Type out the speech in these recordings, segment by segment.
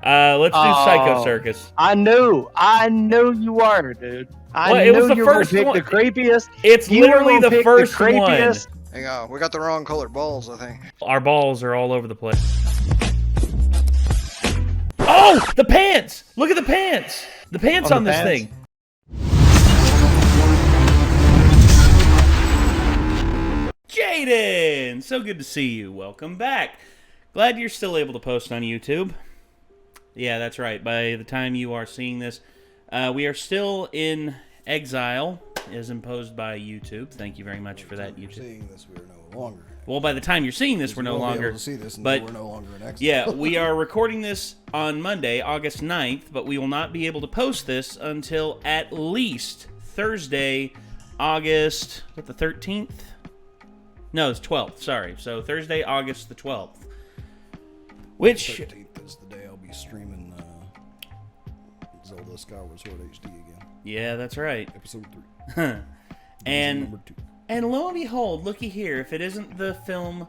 Let's do Psycho Circus. I know you are, dude. It was the first one. The creepiest. It's literally the first one. Hang on, we got the wrong colored balls, I think. Our balls are all over the place. Oh, the pants! Look at the pants! The pants on this thing. Jaden! So good to see you. Welcome back. Glad you're still able to post on YouTube. Yeah, that's right. By the time you are seeing this, we are still in exile, as imposed by YouTube. Thank you very much for that, YouTube. Seeing this, we're no longer. Well, by the time you're seeing this, we're no longer. But we're no longer in exile. Yeah, we are recording this on Monday, August 9th, but we will not be able to post this until at least Thursday, August, is that the 13th? No, it's 12th, sorry. So Thursday, August the 12th. Which... The 13th is the day I'll be streaming Zelda Skyward Sword HD again. Yeah, that's right. Episode 3. And lo and behold, looky here, if it isn't the film,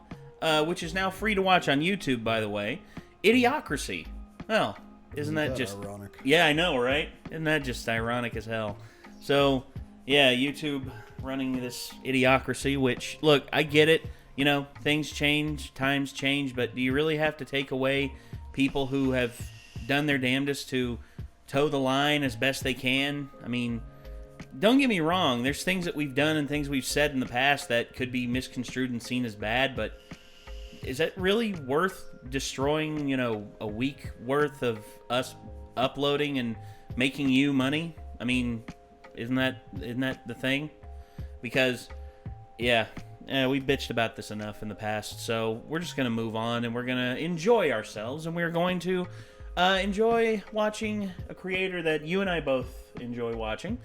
which is now free to watch on YouTube, by the way, Idiocracy. Well, isn't that just... ironic? Yeah, I know, right? Isn't that just ironic as hell? So, yeah, YouTube running this Idiocracy, which, look, I get it. You know, things change, times change, but do you really have to take away people who have done their damnedest to toe the line as best they can? I mean, don't get me wrong, there's things that we've done and things we've said in the past that could be misconstrued and seen as bad, but is that really worth destroying, you know, a week worth of us uploading and making you money? I mean, isn't that the thing? Because, yeah, we bitched about this enough in the past, so we're just going to move on and we're going to enjoy ourselves, and we're going to enjoy watching a creator that you and I both enjoy watching,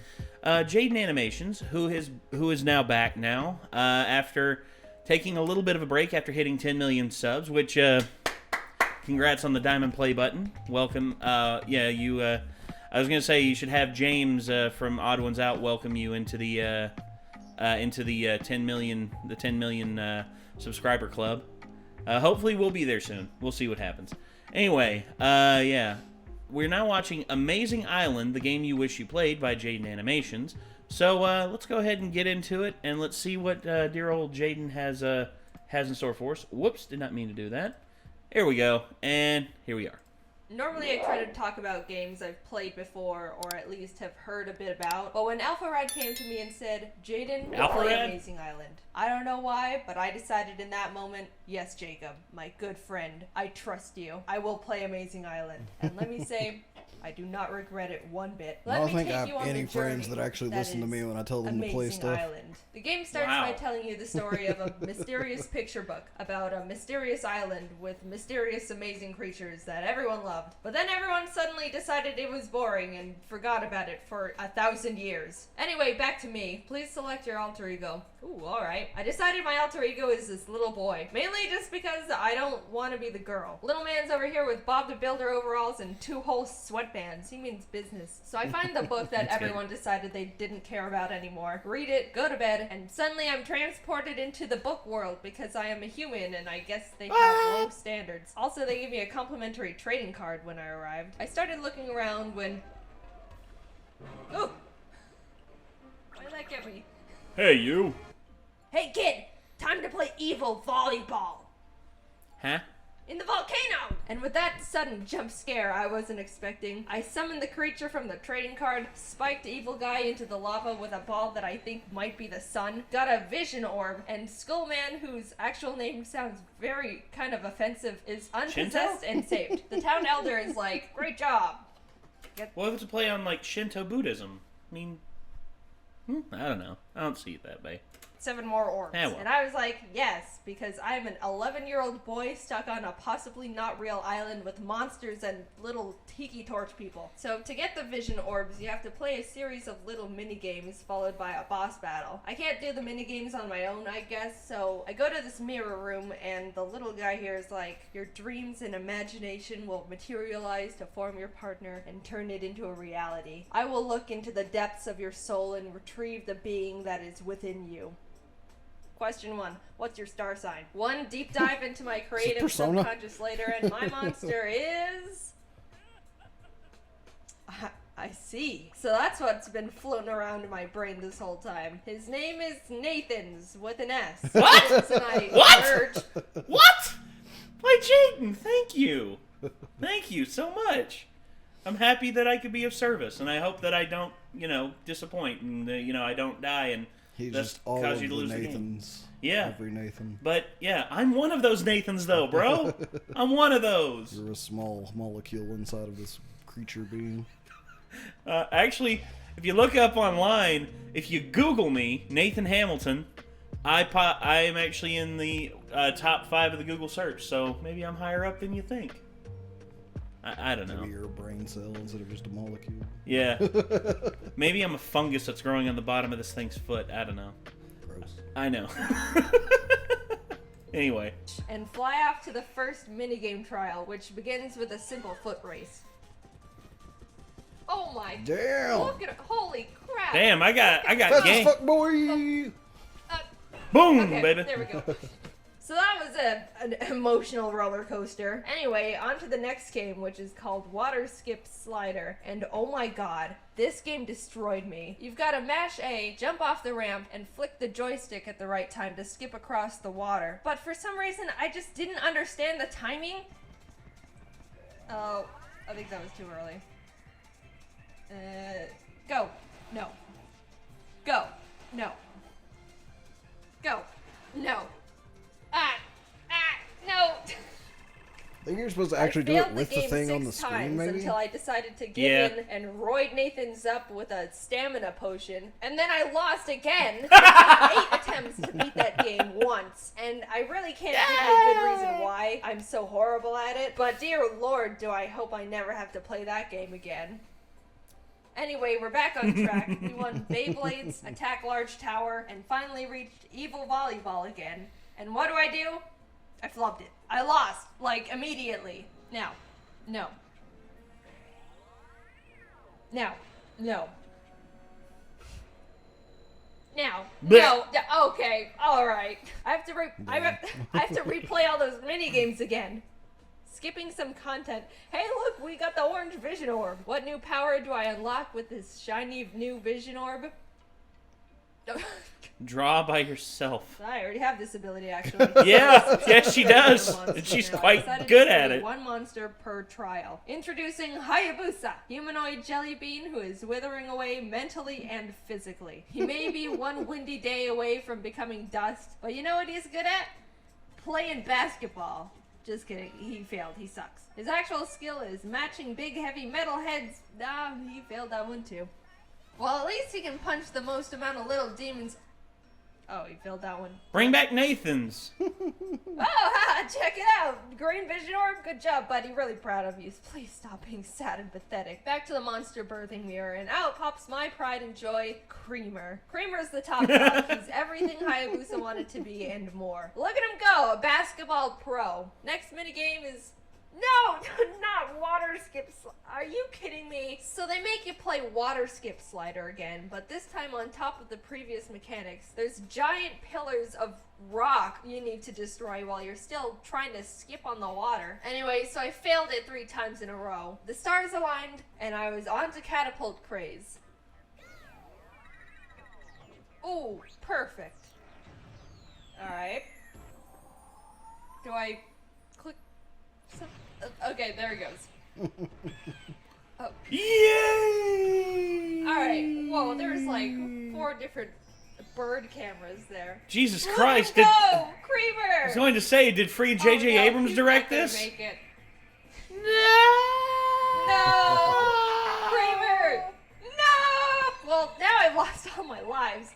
Jaden Animations, who is now back now after taking a little bit of a break after hitting 10 million subs, which congrats on the diamond play button. Welcome. Yeah, you. I was gonna say you should have James from Odd Ones Out welcome you into the 10 million subscriber club. Hopefully we'll be there soon. We'll see what happens. Anyway, yeah. We're now watching Amazing Island, the game you wish you played by Jaden Animations. So let's go ahead and get into it, and let's see what dear old Jaden has in store for us. Whoops, did not mean to do that. Here we go, and here we are. Normally I try to talk about games I've played before, or at least have heard a bit about, but when AlphaRad came to me and said, Jaden, we'll play Amazing Island. I don't know why, but I decided in that moment, yes, Jacob, my good friend, I trust you. I will play Amazing Island. And let me say, I do not regret it one bit. I don't think I have any friends that actually listen to me when I tell them to play stuff. Island. The game starts by telling you the story of a mysterious picture book about a mysterious island with mysterious amazing creatures that everyone loved. But then everyone suddenly decided it was boring and forgot about it for 1,000 years. Anyway, back to me. Please select your alter ego. Ooh, alright. I decided my alter ego is this little boy. Mainly just because I don't want to be the girl. Little man's over here with Bob the Builder overalls and 2 whole sweatbands. He means business. So I find the book that everyone decided they didn't care about anymore. Read it, go to bed, and suddenly I'm transported into the book world because I am a human and I guess they have low standards. Also, they gave me a complimentary trading card when I arrived. I started looking around when... Ooh! Why did that get me? Hey, you! Hey kid, time to play evil volleyball. Huh? In the volcano! And with that sudden jump scare I wasn't expecting, I summoned the creature from the trading card, spiked evil guy into the lava with a ball that I think might be the sun, got a vision orb, and Skullman, whose actual name sounds very kind of offensive, is unpossessed and saved. The town elder is like, great job. Well, if it's a play on, like, Shinto Buddhism, I mean, I don't know. I don't see it that way. 7 more orbs. Yeah, well. And I was like, yes, because I'm an 11-year-old boy stuck on a possibly not real island with monsters and little tiki torch people. So to get the vision orbs, you have to play a series of little mini-games followed by a boss battle. I can't do the mini-games on my own, I guess, so I go to this mirror room and the little guy here is like, your dreams and imagination will materialize to form your partner and turn it into a reality. I will look into the depths of your soul and retrieve the being that is within you. Question 1. What's your star sign? 1. Deep dive into my creative subconscious later, and my monster is... C. So that's what's been floating around in my brain this whole time. His name is Nathan's with an S. What? What? Merged. What? Why, Jaden, thank you. Thank you so much. I'm happy that I could be of service, and I hope that I don't, disappoint, and, I don't die, and He's that's just all cause of you to the lose the game. Nathans. Yeah. Every Nathan. But, yeah, I'm one of those Nathans, though, bro. I'm one of those. You're a small molecule inside of this creature being. Actually, if you look up online, if you Google me, Nathan Hamilton, I am actually in the top 5 of the Google search, so maybe I'm higher up than you think. I don't know. Maybe you're a brain cell instead of just a molecule. Yeah. Maybe I'm a fungus that's growing on the bottom of this thing's foot. I don't know. Gross. I know. Anyway. And fly off to the first minigame trial, which begins with a simple foot race. Oh my! Damn! Look at it! Holy crap! Damn, I got That's game. fuck boy! Boom, Okay, baby. there we go. So that was an emotional roller coaster. Anyway, on to the next game, which is called Water Skip Slider. And oh my god, this game destroyed me. You've got to mash A, jump off the ramp, and flick the joystick at the right time to skip across the water. But for some reason, I just didn't understand the timing. Oh, I think that was too early. Go. No. Go. No. Go. No. No. I think you're supposed to actually do it with the thing on the screen, maybe? Until I decided to give in and roid Nathan's up with a stamina potion, and then I lost again. I had 8 attempts to beat that game once, and I really can't give you a good reason why I'm so horrible at it, but dear lord, do I hope I never have to play that game again. Anyway, we're back on track. We won Beyblades, Attack Large Tower, and finally reached Evil Volleyball again. And what do? I flubbed it. I lost, like, immediately. Now. No. Now. No. Now. No. Okay. Alright. I have to replay all those mini-games again. Skipping some content. Hey look, we got the orange vision orb. What new power do I unlock with this shiny new vision orb? Draw by yourself. I already have this ability actually. Yeah, she does. And she's quite good at it. One monster per trial. Introducing Hayabusa, humanoid jelly bean who is withering away mentally and physically. He may be one windy day away from becoming dust, but you know what he's good at? Playing basketball. Just kidding, he failed, he sucks. His actual skill is matching big heavy metal heads. Nah, he failed that one too. Well, at least he can punch the most amount of little demons. Oh, he failed that one. Bring back Nathan's. Oh, check it out. Green vision orb, good job, buddy. Really proud of you. Please stop being sad and pathetic. Back to the monster birthing mirror, and out pops my pride and joy, Creamer. Creamer's the top dog. He's everything Hayabusa wanted to be and more. Look at him go, a basketball pro. Next minigame is... No, not water skip. Are you kidding me? So they make you play water skip slider again, but this time on top of the previous mechanics, there's giant pillars of rock you need to destroy while you're still trying to skip on the water. Anyway, so I failed it 3 times in a row. The stars aligned, and I was on to catapult craze. Ooh, perfect. Alright. Do I click some... Okay, there he goes. Oh. Yay! Alright, whoa, there's like 4 different bird cameras there. Jesus Christ! Go, I Creamer! was going to say, did Free J.J. no, Abrams he's direct not gonna this? Make it. No! Creamer! No! Well, now I've lost all my lives.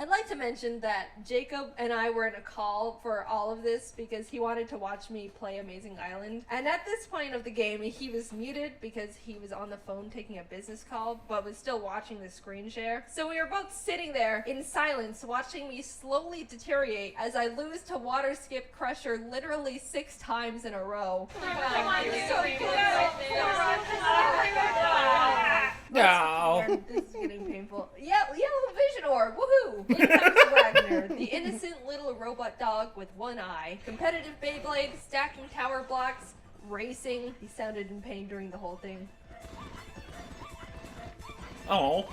I'd like to mention that Jacob and I were in a call for all of this because he wanted to watch me play Amazing Island. And at this point of the game, he was muted because he was on the phone taking a business call, but was still watching the screen share. So we were both sitting there in silence, watching me slowly deteriorate as I lose to Water Skip Crusher literally 6 times in a row. Come on, you're so No. This is getting painful. Yeah, yellow vision orb, woohoo! In comes Ragnar, the innocent little robot dog with one eye. Competitive Beyblade, stacking tower blocks, racing. He sounded in pain during the whole thing. Oh.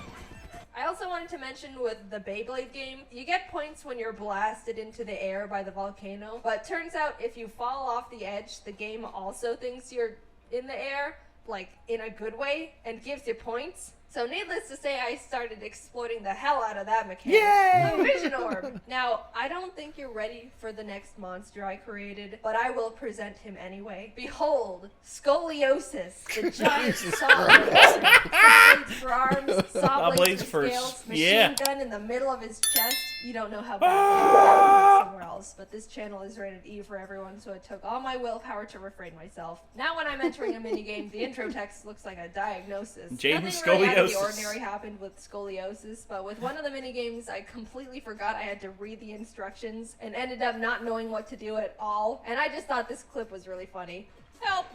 I also wanted to mention with the Beyblade game, you get points when you're blasted into the air by the volcano, but turns out if you fall off the edge, the game also thinks you're in the air, like in a good way, and gives you points. So needless to say, I started exploiting the hell out of that mechanic. Yay! The Vision Orb. Now, I don't think you're ready for the next monster I created, but I will present him anyway. Behold, Scoliosis, the giant saw blades for arms, saw blades for scales, machine gun in the middle of his chest. You don't know how bad somewhere else, but this channel is rated E for everyone, so it took all my willpower to refrain myself. Now when I'm entering a minigame, the intro text looks like a diagnosis. Jaden's Nothing really out of scoliosis. the ordinary happened with scoliosis, but with one of the minigames, I completely forgot I had to read the instructions and ended up not knowing what to do at all. And I just thought this clip was really funny. Help!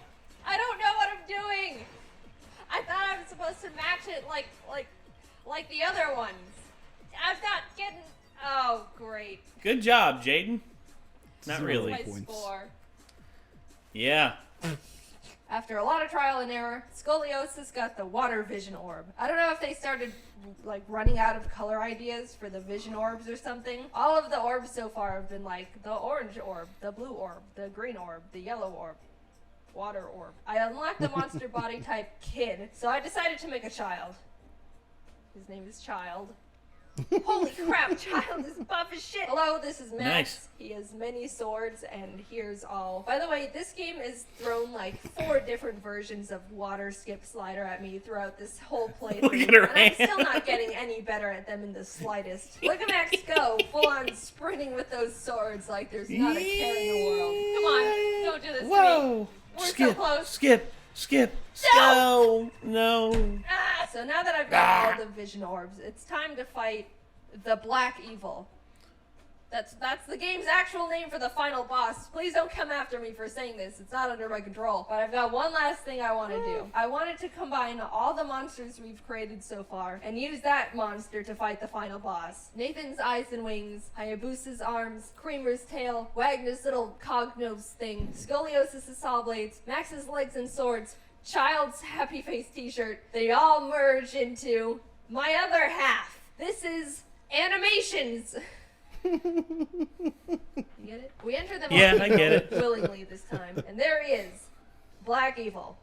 I don't know what I'm doing! I thought I was supposed to match it like the other ones. I'm not getting... Oh, great. Good job, Jaden. Not 0 really. My points. score. Yeah. After a lot of trial and error, Scoliosis got the Water Vision Orb. I don't know if they started like running out of color ideas for the Vision Orbs or something. All of the orbs so far have been like the orange orb, the blue orb, the green orb, the yellow orb, water orb. I unlocked the monster body type Kid, so I decided to make a child. His name is Child. Holy crap, Child is buff as shit. Hello, this is Max. Nice. He has many swords, and here's all. By the way, this game has thrown like 4 different versions of Water Skip Slider at me throughout this whole playthrough. Look at her and I'm hand. still not getting any better at them in the slightest. Look at Max go, full on sprinting with those swords like there's not a care in the world. Come on, don't do this to me. Whoa. We're Skip, so close. skip. No. Ah, so now that I've got all the vision orbs, it's time to fight the Black Evil. That's the game's actual name for the final boss. Please don't come after me for saying this. It's not under my control. But I've got one last thing I want to do. I wanted to combine all the monsters we've created so far and use that monster to fight the final boss. Nathan's eyes and wings, Hayabusa's arms, Creamer's tail, Wagner's little cognose thing, Scoliosis' saw blades, Max's legs and swords, Child's happy face t-shirt. They all merge into my other half. This is Animations. You get it? We enter the Yeah, I get it. willingly this time. And there he is. Black Evil.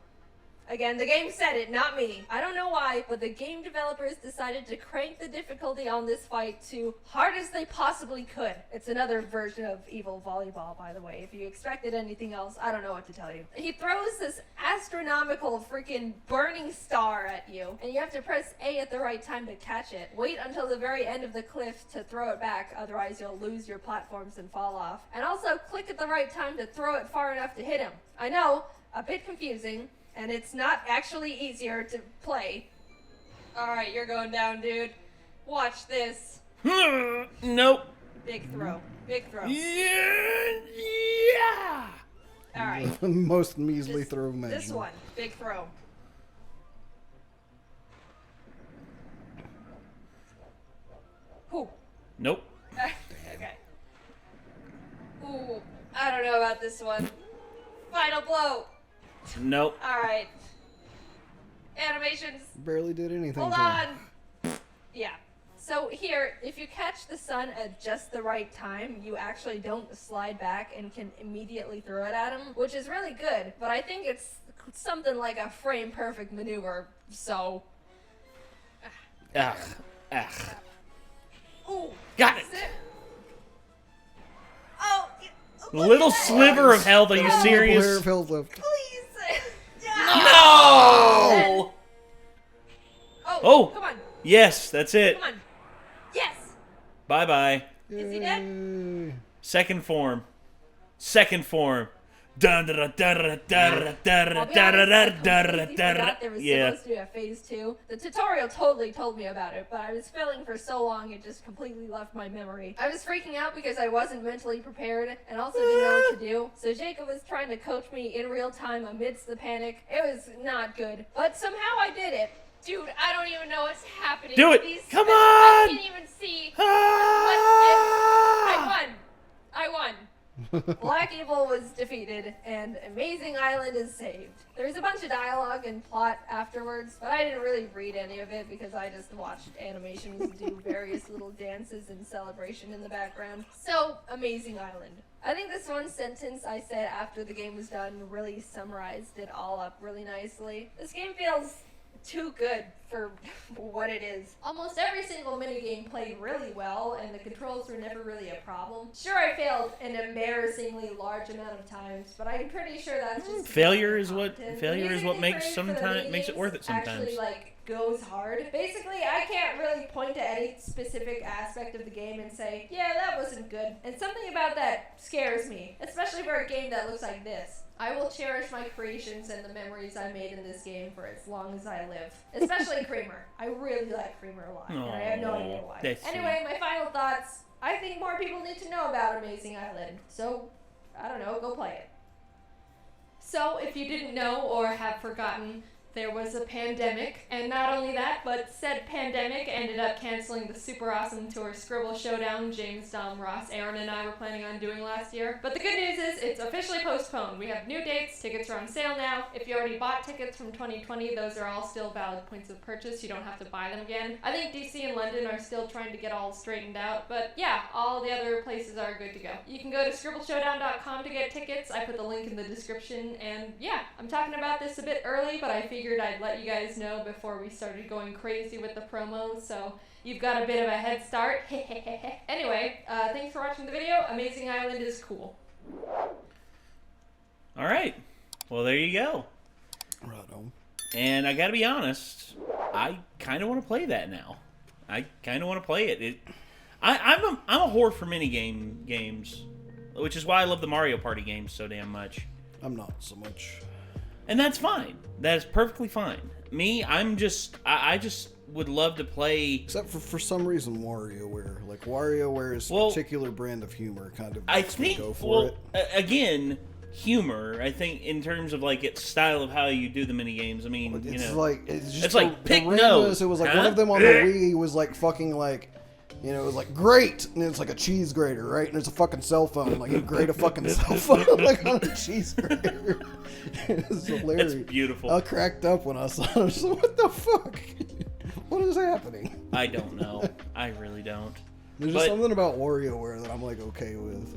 Again, the game said it, not me. I don't know why, but the game developers decided to crank the difficulty on this fight to hard as they possibly could. It's another version of Evil Volleyball, by the way. If you expected anything else, I don't know what to tell you. He throws this astronomical freaking burning star at you, and you have to press A at the right time to catch it. Wait until the very end of the cliff to throw it back, otherwise you'll lose your platforms and fall off. And also click at the right time to throw it far enough to hit him. I know, a bit confusing. And it's not actually easier to play. Alright, you're going down, dude. Watch this. Nope. Big throw. Big throw. Yeah. Alright. Most measly throw imaginable. This one. Big throw. Whew. Nope. Okay. Ooh, I don't know about this one. Final blow. Nope. Alright. Animations. Barely did anything. Hold to him. on. Yeah. So here, if you catch the sun at just the right time, you actually don't slide back and can immediately throw it at him, which is really good. But I think it's something like a frame perfect maneuver. So. Ugh. Ooh. Got it. Oh. Little sliver of health. Are you Hair serious? of health left. Please. No! Oh. Come on. Yes, that's it. Come on. Yes. Bye-bye. Is he dead? Yay. Second form. Second form. Dun, da, da, da, da, da, da, I'll da, be da, honest, da, I da, da, completely da, da. forgot there was Yeah. supposed to be a phase 2. The tutorial totally told me about it, but I was failing for so long it just completely left my memory. I was freaking out because I wasn't mentally prepared and also didn't know what to do. So Jacob was trying to coach me in real time amidst the panic. It was not good, but somehow I did it. Dude, I don't even know what's happening. Do it. These Come I on. can't even see. Ah! I won. Black Evil was defeated, and Amazing Island is saved. There's a bunch of dialogue and plot afterwards, but I didn't really read any of it because I just watched animations do various little dances and celebration in the background. So, Amazing Island. I think this one sentence I said after the game was done really summarized it all up really nicely. This game feels too good for what it is. Almost every single minigame played really well, and the controls were never really a problem. Sure, I failed an embarrassingly large amount of times, but I'm pretty sure that's just failure is what makes it worth it sometimes. Actually, goes hard. Basically, I can't really point to any specific aspect of the game and say, yeah, that wasn't good. And something about that scares me, especially for a game that looks like this. I will cherish my creations and the memories I made in this game for as long as I live. Especially Creamer. I really like Creamer a lot, and I have no idea why. Anyway, my final thoughts. I think more people need to know about Amazing Island. So, I don't know, go play it. So, if you didn't know or have forgotten, there was a pandemic, and not only that, but said pandemic ended up canceling the super awesome tour Scribble Showdown James, Dom, Ross, Aaron, and I were planning on doing last year. But the good news is it's officially postponed. We have new dates, tickets are on sale now. If you already bought tickets from 2020, those are all still valid points of purchase. You don't have to buy them again. I think DC and London are still trying to get all straightened out, but yeah, all the other places are good to go. You can go to scribbleshowdown.com to get tickets. I put the link in the description, and yeah, I'm talking about this a bit early, but I figured I'd let you guys know before we started going crazy with the promos, so you've got a bit of a head start. Anyway, thanks for watching the video. Amazing Island is cool. Alright. Well, there you go. Right on. And I gotta be honest, I kind of want to play that now. I kind of want to play it. I'm a whore for games, which is why I love the Mario Party games so damn much. I'm not so much. And that's fine. That is perfectly fine. Me, I just would love to play. Except for some reason, WarioWare. Like, WarioWare's particular brand of humor kind of makes me go for it. Again, humor, I think, in terms of, its style of how you do the mini games. I mean, it's like pick nose. It was like one of them on the Wii was fucking it was great, and it's like a cheese grater, right? And it's a fucking cell phone. You grate a fucking cell phone on a cheese grater. It's hilarious. It's beautiful. I cracked up when I saw it. I was like, what the fuck? What is happening? I don't know. I really don't. There's just something about WarioWare that I'm okay with.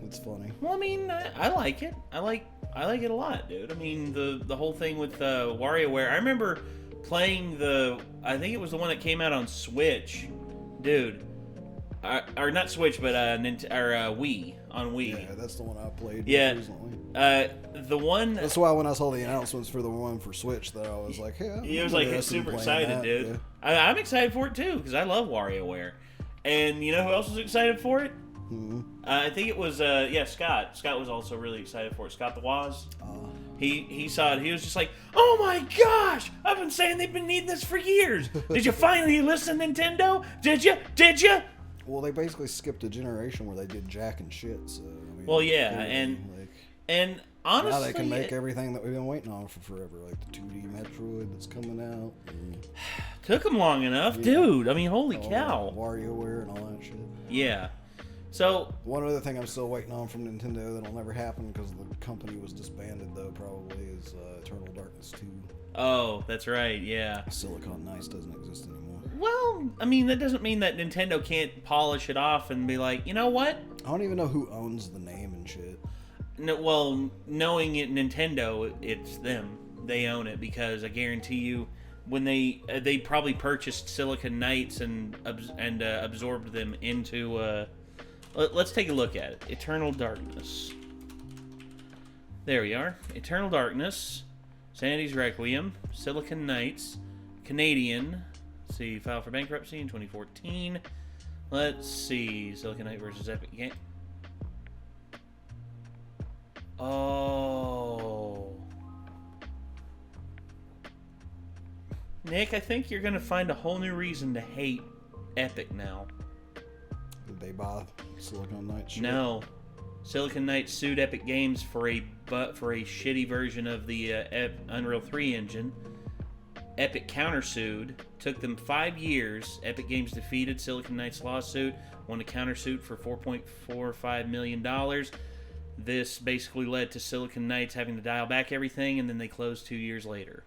It's funny. Well, I mean, I like it. I like it a lot, dude. I mean, the whole thing with WarioWare. I remember playing I think it was the one that came out on Switch. Dude, or not Switch, but Wii, on Wii. Yeah, that's the one I played recently. The one. That's why when I saw the announcements for the one for Switch, that I was like, hey, it was super excited, dude. Yeah. I'm excited for it too because I love WarioWare, and you know who else was excited for it? Mm-hmm. I think it was Scott. Scott was also really excited for it. Scott the Waz. He saw it. He was just like, "Oh my gosh! I've been saying they've been needing this for years. Did you finally listen, Nintendo? Did you? Did you?" Well, they basically skipped a generation where they did jack and shit. So I mean, well, yeah, and honestly, now they can make everything that we've been waiting on for forever, like the 2D Metroid that's coming out. Took them long enough, dude. I mean, holy cow! WarioWare and all that shit. Yeah. So one other thing I'm still waiting on from Nintendo that'll never happen because the company was disbanded though probably is Eternal Darkness 2. Oh, that's right, yeah. Silicon Knights doesn't exist anymore. Well, I mean that doesn't mean that Nintendo can't polish it off and be like, you know what? I don't even know who owns the name and shit. No, well, knowing it Nintendo, it's them. They own it because I guarantee you, when they probably purchased Silicon Knights and absorbed them into. Let's take a look at it. Eternal Darkness. There we are. Eternal Darkness. Sandy's Requiem. Silicon Knights. Canadian. Let's see. Filed for bankruptcy in 2014. Let's see. Silicon Knight versus Epic Game. Oh. Nick, I think you're going to find a whole new reason to hate Epic now. Did they buy Silicon Knights? No. Silicon Knights sued Epic Games for a shitty version of the Unreal 3 engine. Epic countersued. Took them 5 years. Epic Games defeated Silicon Knights' lawsuit, won a countersuit for $4.45 million. This basically led to Silicon Knights having to dial back everything, and then they closed 2 years later.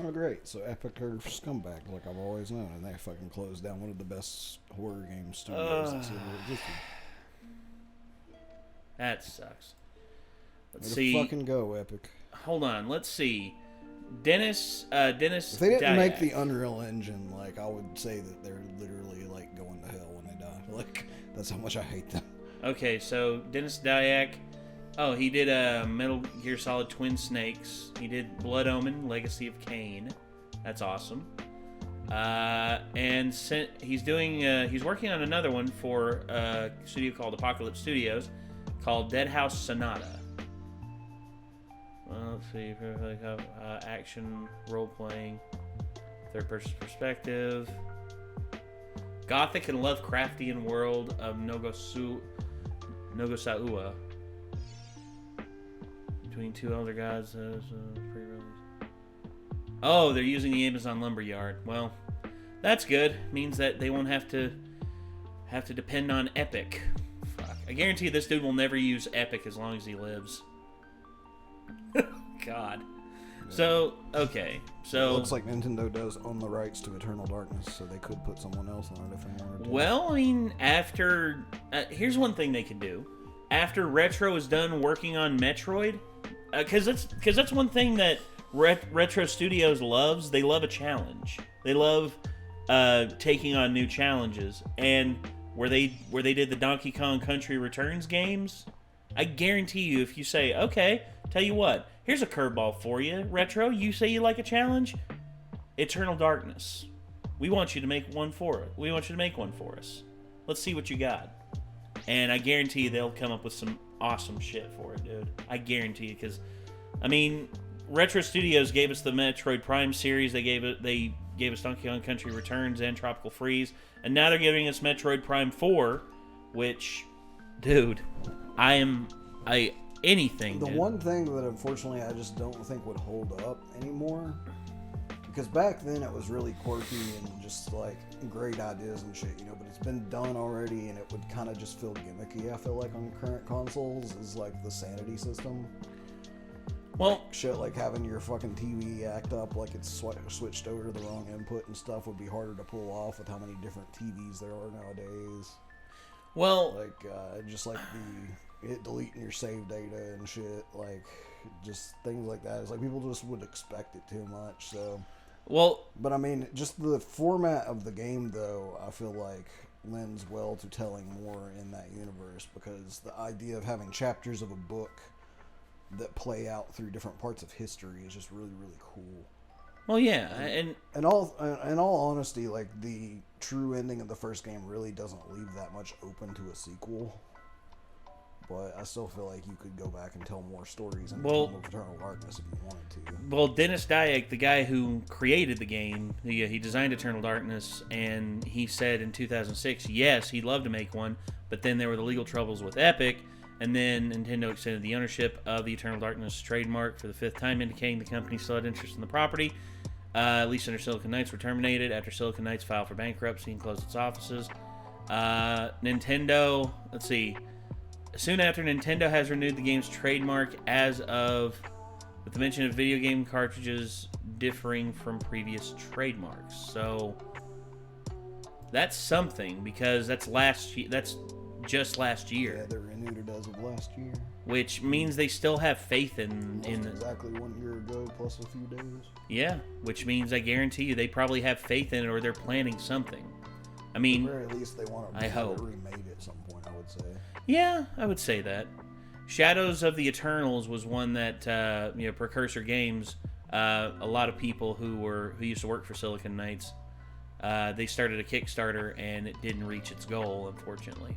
Oh, great. So Epic are scumbags, like I've always known, and they fucking closed down one of the best horror game studios that's ever existed. That sucks. Let's Way see. to fucking go, Epic. Hold on. Let's see. Dennis. If they didn't make Diaz. the Unreal Engine, like, I would say that they're literally, like, going to hell when they die. Like, that's how much I hate them. Okay, so Dennis Dyack. Oh, he did Metal Gear Solid Twin Snakes. He did Blood Omen, Legacy of Kain. That's awesome. And he's working on another one for a studio called Apocalypse Studios, called Dead House Sonata. Let's see, action, role-playing, third-person perspective, Gothic and Lovecraftian world of Nogosaua. Between two elder gods. Pre-release. Oh, they're using the Amazon Lumberyard. Well, that's good. Means that they won't have to depend on Epic. Fuck. I guarantee this dude will never use Epic as long as he lives. God. So, okay. So It looks like Nintendo does own the rights to Eternal Darkness, so they could put someone else on it if they wanted to. Well, I mean, after... here's one thing they could do. After Retro is done working on Metroid... Because that's one thing that Retro Studios loves. They love a challenge. They love taking on new challenges. And where they did the Donkey Kong Country Returns games, I guarantee you, if you say, okay, tell you what, here's a curveball for you, Retro. You say you like a challenge? Eternal Darkness. We want you to make one for it. We want you to make one for us. Let's see what you got. And I guarantee you they'll come up with some awesome shit for it, dude. I guarantee you, because, I mean, Retro Studios gave us the Metroid Prime series. They gave us Donkey Kong Country Returns and Tropical Freeze, and now they're giving us Metroid Prime 4, which, dude, anything. The dude. one thing that unfortunately I just don't think would hold up anymore, because back then it was really quirky and just like great ideas and shit, you know, but it's been done already and it would kind of just feel gimmicky, I feel like, on current consoles, is like the sanity system. Well, Shit like having your fucking TV act up like it's switched over to the wrong input and stuff would be harder to pull off with how many different TVs there are nowadays. well, Like, just like deleting your save data and shit, like, just things like that. It's like people just would expect it too much, so. well, But I mean, just the format of the game, though, I feel like lends well to telling more in that universe, because the idea of having chapters of a book that play out through different parts of history is just really, really cool. well, yeah, and In all honesty, like, the true ending of the first game really doesn't leave that much open to a sequel. But I still feel like you could go back and tell more stories in Well- Tomb of Eternal Darkness if you wanted to. well, Dennis Dyack, the guy who created the game, he designed Eternal Darkness, and he said in 2006, yes, he'd love to make one, but then there were the legal troubles with Epic, and then Nintendo extended the ownership of the Eternal Darkness trademark for the 5th time, indicating the company still had interest in the property. At least under Silicon Knights were terminated after Silicon Knights filed for bankruptcy and closed its offices. Nintendo, let's see. Soon after, Nintendo has renewed the game's trademark as of, with the mention of video game cartridges differing from previous trademarks. So that's something, because that's just last year. Yeah, they renewed it as of last year. Which means they still have faith in Exactly 1 year ago, plus a few days. yeah, which means I guarantee you they probably have faith in it, or they're planning something. I At mean, the very least, they want to I hope. remade at some point, I would say. yeah, I would say that. Shadows of the Eternals was one that Precursor Games, a lot of people who used to work for Silicon Knights, they started a Kickstarter and it didn't reach its goal, unfortunately.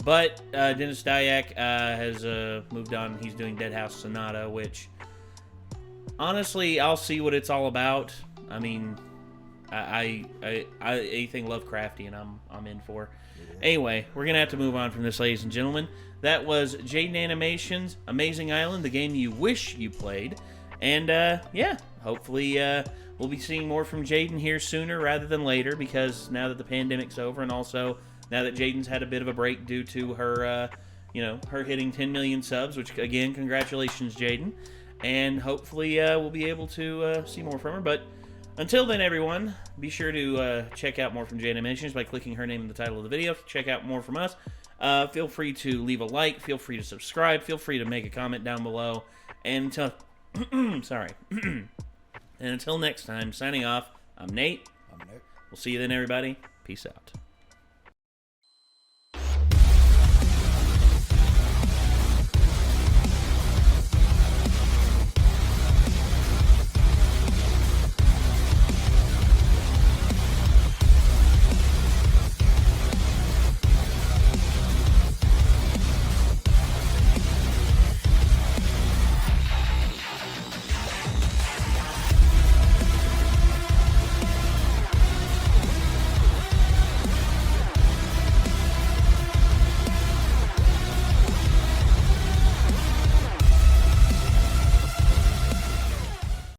But Dennis Dyack has moved on. He's doing Dead House Sonata, which honestly, I'll see what it's all about. I mean, I anything Lovecraftian, I'm in for. Anyway, we're gonna have to move on from this, ladies and gentlemen. That was Jaden Animation's Amazing Island, the game you wish you played. And yeah, hopefully we'll be seeing more from Jaden here sooner rather than later, because now that the pandemic's over, and also now that Jaden's had a bit of a break due to her, her hitting 10 million subs, which, again, congratulations, Jaden. And hopefully we'll be able to see more from her. But until then, everyone, be sure to check out more from Jade Animations by clicking her name in the title of the video. Check out more from us. Feel free to leave a like. Feel free to subscribe. Feel free to make a comment down below. And until... sorry. And until next time, signing off, I'm Nate. I'm Nick. We'll see you then, everybody. Peace out.